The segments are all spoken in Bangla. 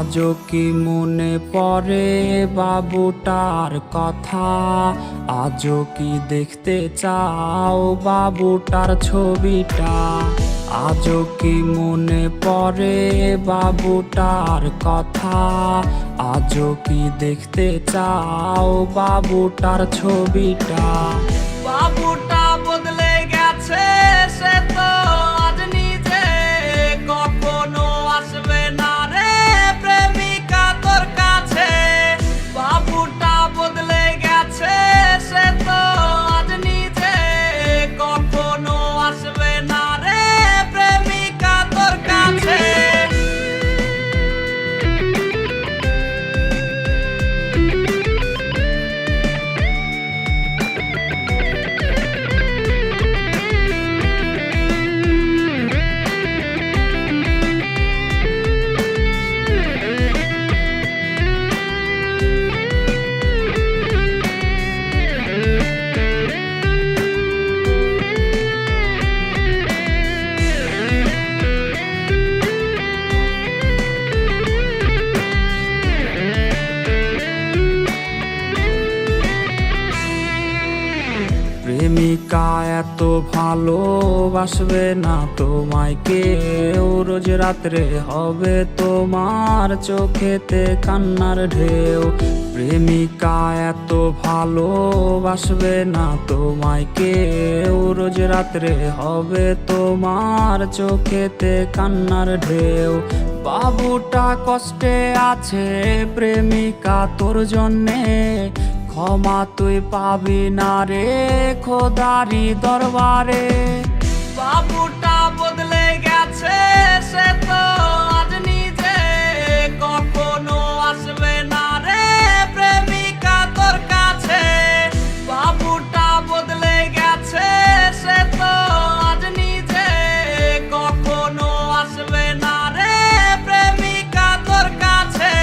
আজও কি মনে পড়ে বাবুটার কথা, আজও কি দেখতে চাও বাবুটার ছবিটা, আজও কি মনে পড়ে বাবুটার কথা, আজও কি দেখতে চাও বাবুটার ছবিটা। বাবুটা বদলে গেছে সে তো আজ নিজে কখনো আসবে না রে প্রেমিকা তোর কাছে। বাবুটা বদলে গেছে সে তো আজ নিজে কখনো আসবে না রে প্রেমিকা তোর কাছে। প্রেমিকা এত ভালোবাসবে না তোমায় কেউ, রোজ রাত্রে হবে তোমার চোখেতে কান্নার ঢেউ। প্রেমিকা এত ভালোবাসবে না তোমায় কেউ, রোজ রাত্রে হবে তোমার চোখেতে কান্নার ঢেউ। বাবুটা কষ্টে আছে প্রেমিকা তোর জন্যে, ক্ষমা তুই পাবি না রে খোদারি দরবারে। বাবুটা বদলে গেছে সে তো আজ নিজে কখনো আসবে না রে প্রেমিকা তোর কাছে। বাবুটা বদলে গেছে সে তো আজ নিজে কখনো আসবে না রে প্রেমিকা তোর কাছে।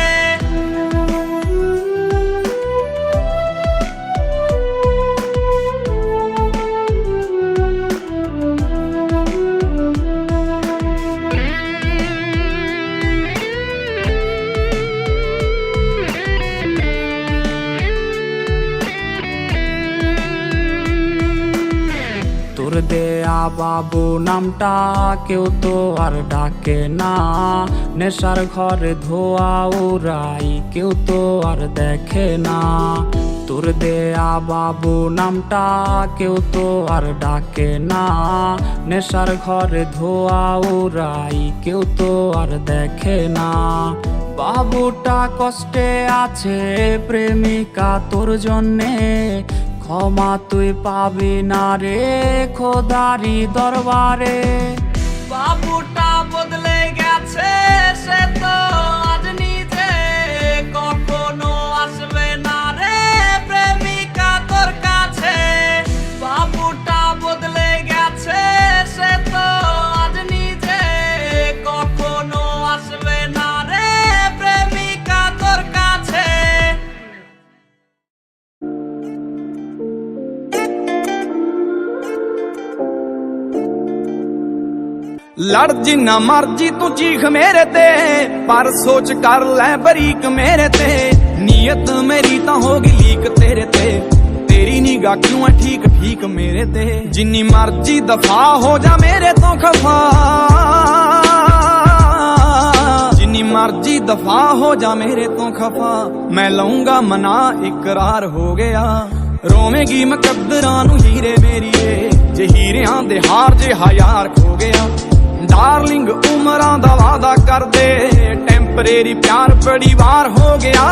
তোর দেয়া বাবু নামটা কেউ তো আর ডাকে না, নেশার ঘরে ধোয়া উড়াই কেউ তো আর দেখে না। তোর দেয়া বাবু নামটা কেউ তো আর ডাকে না, নেশার ঘরে ধোয়া উড়াই কেউ তো আর দেখে না। বাবুটা কষ্টে আছে প্রেমিকা তোর জন্যে, ক্ষমা তুই পাবি না রে খোদারি দরবারে। বাবুটা বদলে গেছে সে তো আজ নিজে কখনো আসবে না রে প্রেমিকা তোর কাছে। বাবুটা বদলে গেছে সে তো আজ নিজে কখনো আসবে না রে প্রেমিকা তোর কাছে। लड़ जिन्ना मर्जी तू चीख मेरे ते, पर सोच कर ले बरीक मेरे ते। नीयत मेरी तो होगी लीक तेरे ते, तेरी निगाह क्यों है ठीक ठीक मेरे ते। जिन्नी मर्जी दफा हो जा मेरे तो खफा, जिन्नी मर्जी दफा हो जा मेरे तो खफा। मैं लऊंगा मना इकरार हो गया, रोवेगी मुकद्दरां नूं हीरे मेरीए। जे हीरियां दे हार जे यार खो गया, डार्लिंग उमरां दा वादा कर दे, टेंपरेरी प्यार बड़ी बार हो गया।